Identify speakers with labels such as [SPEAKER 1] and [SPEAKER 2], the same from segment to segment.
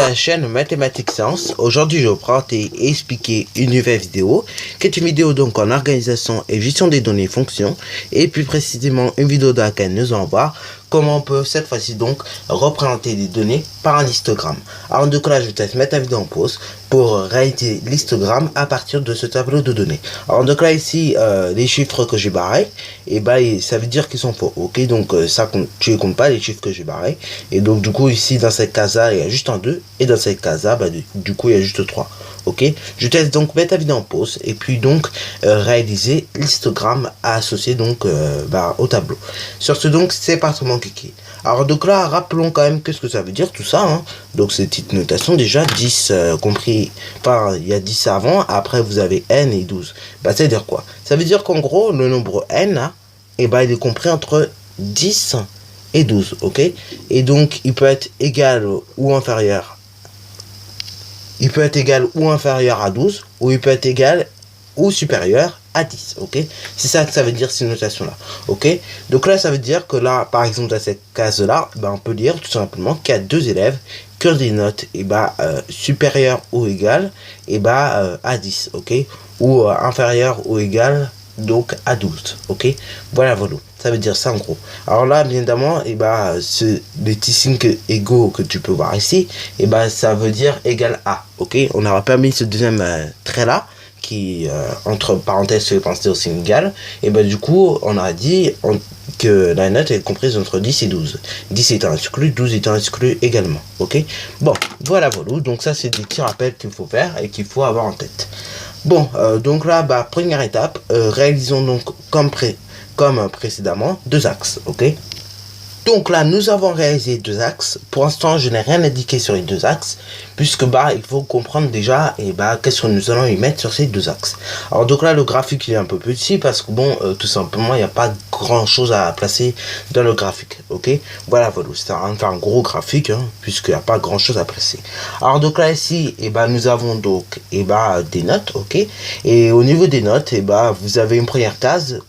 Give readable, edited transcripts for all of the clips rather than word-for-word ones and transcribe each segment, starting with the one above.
[SPEAKER 1] à la chaîne Mathématiques Science. Aujourd'hui, je vais vous présenter et expliquer une nouvelle vidéo, qui est une vidéo donc en organisation et gestion des données fonctions, et plus précisément une vidéo dans laquelle nous allons voir comment on peut cette fois-ci donc représenter des données par un histogramme. Alors donc là, je vais peut-être mettre la vidéo en pause pour réaliser l'histogramme à partir de ce tableau de données. Alors donc là ici, les chiffres que j'ai barrés, et ben ça veut dire qu'ils sont faux. Ok, donc ça tu ne comptes pas les chiffres que j'ai barrés. Et donc du coup ici dans cette case là il y a juste un 2 et dans cette case là du coup il y a juste 3. Ok, je te laisse donc mettre la vidéo en pause et puis donc réaliser l'histogramme associé donc au tableau. Sur ce donc c'est parti mon kiki. Alors donc là rappelons quand même qu'est-ce que ça veut dire tout ça hein. Donc cette petite notation déjà 10 compris, enfin il y a 10 avant, après vous avez n et 12. Bah ça veut dire quoi? Ça veut dire qu'en gros le nombre n là, et bah il est compris entre 10 et 12, ok? Et donc il peut être égal ou inférieur. Il peut être égal ou inférieur à 12, ou il peut être égal ou supérieur à 10, ok? C'est ça que ça veut dire ces notations-là, ok? Donc là, ça veut dire que là, par exemple, dans cette case-là, on peut dire tout simplement qu'il y a deux élèves qui ont des notes supérieures ou égales à 10, ok? Ou inférieures ou égales donc à 12, ok? Voilà. Ça veut dire ça en gros. Alors là, bien évidemment, les petits signes égaux que tu peux voir ici, ça veut dire égal à, ok? On n'aura pas mis ce deuxième trait là, qui entre parenthèses fait penser au signe égal, et du coup, on a dit que la note est comprise entre 10 et 12. 10 étant exclu, 12 étant exclu également, ok? Bon, voilà. Donc ça, c'est des petits rappels qu'il faut faire et qu'il faut avoir en tête. Bon, donc là, première étape, réalisons donc comme précédemment deux axes, ok? Donc là, nous avons réalisé deux axes. Pour l'instant, je n'ai rien indiqué sur les deux axes, puisque il faut comprendre déjà qu'est-ce que nous allons y mettre sur ces deux axes. Alors donc là, le graphique il est un peu petit parce que tout simplement, il n'y a pas grand chose à placer dans le graphique, ok? Voilà, c'est un gros graphique, hein, puisqu'il n'y a pas grand chose à placer. Alors donc là ici, nous avons donc des notes, ok? Et au niveau des notes, vous avez une première case.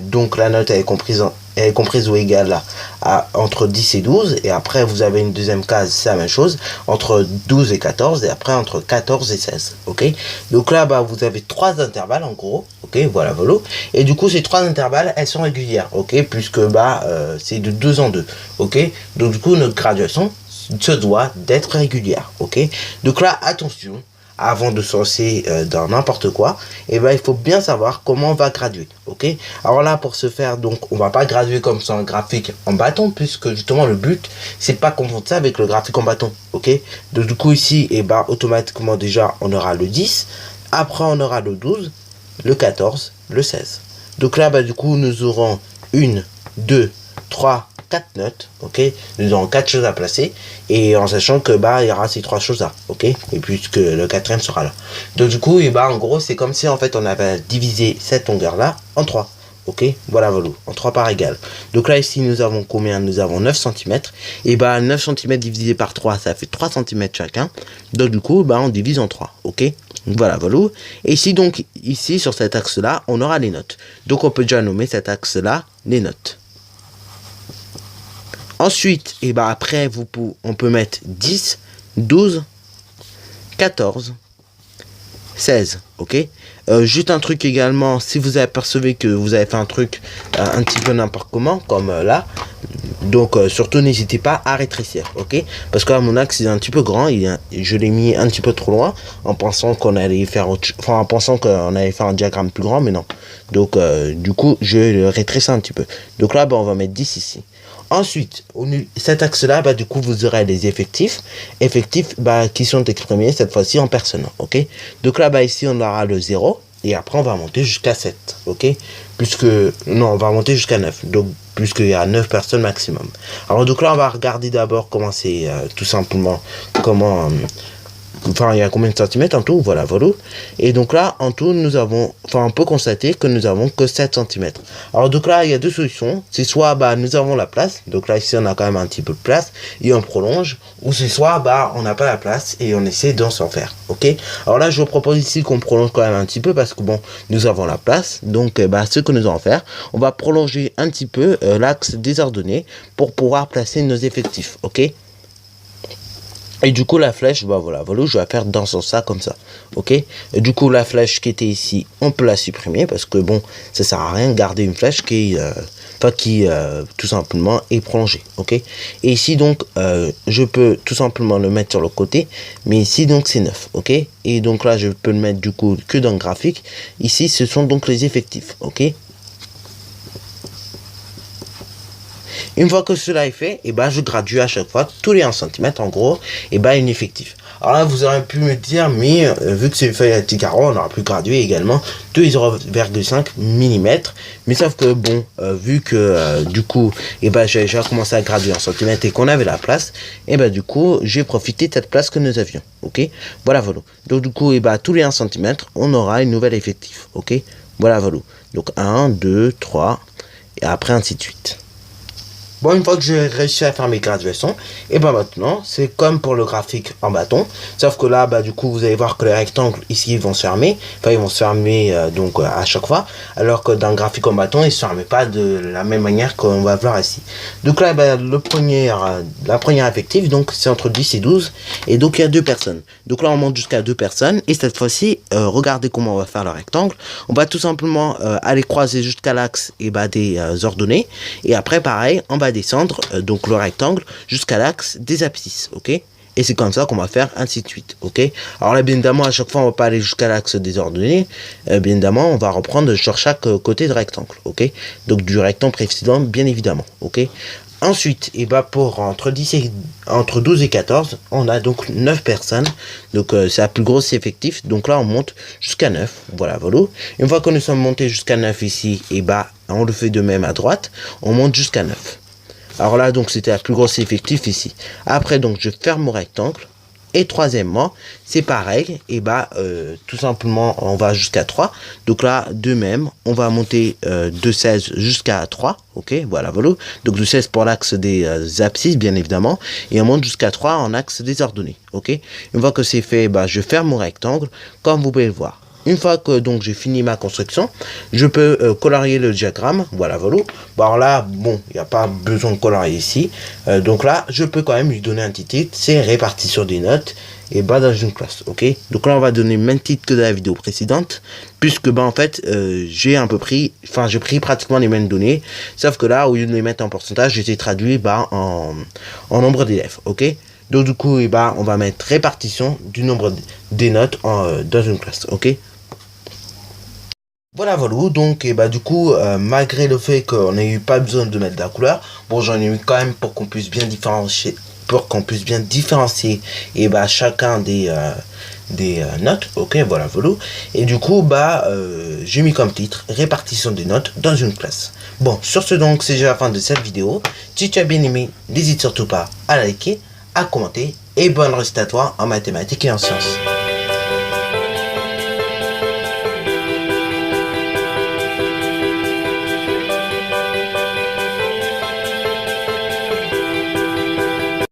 [SPEAKER 1] Donc la note elle est comprise ou égale à entre 10 et 12, et après vous avez une deuxième case, c'est la même chose, entre 12 et 14, et après entre 14 et 16, ok? Donc là vous avez trois intervalles en gros, ok? Voilà, et du coup ces trois intervalles elles sont régulières, ok? Puisque c'est de 2 en 2, ok? Donc du coup notre graduation se doit d'être régulière, ok? Donc là attention, avant de se lancer dans n'importe quoi, il faut bien savoir comment on va graduer, ok? Alors là, pour ce faire, donc, on va pas graduer comme sur un graphique en bâton, puisque justement le but, c'est pas confondre ça avec le graphique en bâton, ok? Donc du coup ici, automatiquement déjà, on aura le 10, après on aura le 12, le 14, le 16. Donc là, du coup, nous aurons 1, 2, 3, 4 notes, ok? Nous aurons 4 choses à placer, et en sachant que il y aura ces 3 choses là, ok? Et puisque le quatrième sera là. Donc du coup, en gros, c'est comme si en fait on avait divisé cette longueur là en 3. Ok, voilà, en 3 parts égales. Donc là, ici, nous avons combien? Nous avons 9 cm. Et 9 cm divisé par 3, ça fait 3 cm chacun. Donc du coup, on divise en 3. Ok, voilà. Et ici, donc, sur cet axe-là, on aura les notes. Donc on peut déjà nommer cet axe-là les notes. Ensuite, après, on peut mettre 10, 12, 14, 16, ok? Juste un truc également, si vous apercevez que vous avez fait un truc un petit peu n'importe comment, comme là, donc surtout n'hésitez pas à rétrécir, ok? Parce que là, mon axe est un petit peu grand, je l'ai mis un petit peu trop loin, en pensant qu'on allait faire un diagramme plus grand, mais non. Donc du coup, je le rétrécis un petit peu. Donc là, on va mettre 10 ici. Ensuite, cet axe-là, du coup, vous aurez les effectifs qui sont exprimés cette fois-ci en personnes, ok? Donc là, ici, on aura le 0, et après, on va monter jusqu'à 7, ok? On va monter jusqu'à 9, donc, puisqu'il y a 9 personnes maximum. Alors, donc là, on va regarder d'abord comment c'est, tout simplement, il y a combien de centimètres en tout, voilà. Et donc là, en tout, on peut constater que nous avons que 7 cm. Alors donc là, il y a deux solutions. C'est soit nous avons la place, donc là ici on a quand même un petit peu de place et on prolonge, ou c'est soit on n'a pas la place et on essaie d'en s'en faire, ok? Alors là, je vous propose ici qu'on prolonge quand même un petit peu parce que nous avons la place. Donc ce que nous allons faire, on va prolonger un petit peu l'axe désordonné pour pouvoir placer nos effectifs, ok? Et du coup, la flèche, bah voilà, je vais faire dans ce sens comme ça, ok. Et du coup, la flèche qui était ici, on peut la supprimer parce que bon, ça sert à rien de garder une flèche qui tout simplement est prolongée, ok. Et ici donc, je peux tout simplement le mettre sur le côté, mais ici donc c'est neuf, ok. Et donc là, je peux le mettre du coup que dans le graphique. Ici, ce sont donc les effectifs, ok. Une fois que cela est fait, et ben je gradue à chaque fois tous les 1 cm en gros, et ben une effectif. Alors là vous aurez pu me dire, mais vu que c'est fait à petit carreau, on aura pu graduer également tous les 0,5 mm. Mais sauf que bon, vu que du coup, et ben j'ai déjà commencé à graduer en centimètres et qu'on avait la place, et ben du coup j'ai profité de cette place que nous avions. Ok, voilà. Donc du coup, et ben tous les 1 cm, on aura une nouvelle effectif. Ok, voilà. Donc 1, 2, 3, et après ainsi de suite. Bon, une fois que j'ai réussi à faire mes graduations, et ben maintenant, c'est comme pour le graphique en bâton, sauf que là, bah du coup, vous allez voir que les rectangles ici ils vont se fermer, enfin ils vont se fermer à chaque fois, alors que dans le graphique en bâton, ils se ferment pas de la même manière qu'on va voir ici. Donc là, bah, la première effective, donc c'est entre 10 et 12, et donc il y a 2 personnes. Donc là, on monte jusqu'à 2 personnes, et cette fois-ci, regardez comment on va faire le rectangle. On va tout simplement aller croiser jusqu'à l'axe et bah, des ordonnées, et après, pareil, on va descendre donc le rectangle jusqu'à l'axe des abscisses, ok. Et c'est comme ça qu'on va faire ainsi de suite, ok. Alors là, bien évidemment, à chaque fois on va pas aller jusqu'à l'axe des ordonnées, bien évidemment on va reprendre sur chaque côté de rectangle, ok. Donc du rectangle précédent, bien évidemment, ok. Ensuite, et bah pour entre 12 et 14, on a donc 9 personnes. Donc c'est la plus grosse effectif. Donc là on monte jusqu'à 9. Voilà. Une fois que nous sommes montés jusqu'à 9 ici, et bah on le fait de même à droite, on monte jusqu'à 9. Alors là, donc, c'était la plus grosse effectif ici. Après, donc, je ferme mon rectangle. Et troisièmement, c'est pareil. Et bah, tout simplement, on va jusqu'à 3. Donc là, de même, on va monter de 16 jusqu'à 3. Ok, voilà. Donc de 16 pour l'axe des abscisses, bien évidemment. Et on monte jusqu'à 3 en axe des ordonnées. Ok. Une fois que c'est fait, bah, je ferme mon rectangle, comme vous pouvez le voir. Une fois que donc j'ai fini ma construction, je peux colorier le diagramme. Voilà. Bon, alors là, bon, il n'y a pas besoin de colorier ici. Donc là, je peux quand même lui donner un petit titre. C'est répartition des notes et bah dans une classe. Ok. Donc là, on va donner le même titre que dans la vidéo précédente, puisque bah en fait, j'ai pris pratiquement les mêmes données, sauf que là, au lieu de les mettre en pourcentage, j'ai traduit bah en nombre d'élèves. Ok. Donc du coup, bah, on va mettre répartition du nombre des notes dans une classe, ok. Voilà, donc et bah du coup, malgré le fait qu'on n'ait eu pas besoin de mettre de la couleur, bon j'en ai eu quand même pour qu'on puisse bien différencier, et bah chacun des notes, ok, voilà. Et du coup, bah j'ai mis comme titre répartition des notes dans une classe. Bon, sur ce donc, c'est déjà la fin de cette vidéo. Si tu as bien aimé, n'hésite surtout pas à liker, à commenter, et bonne réussite à toi en mathématiques et en sciences.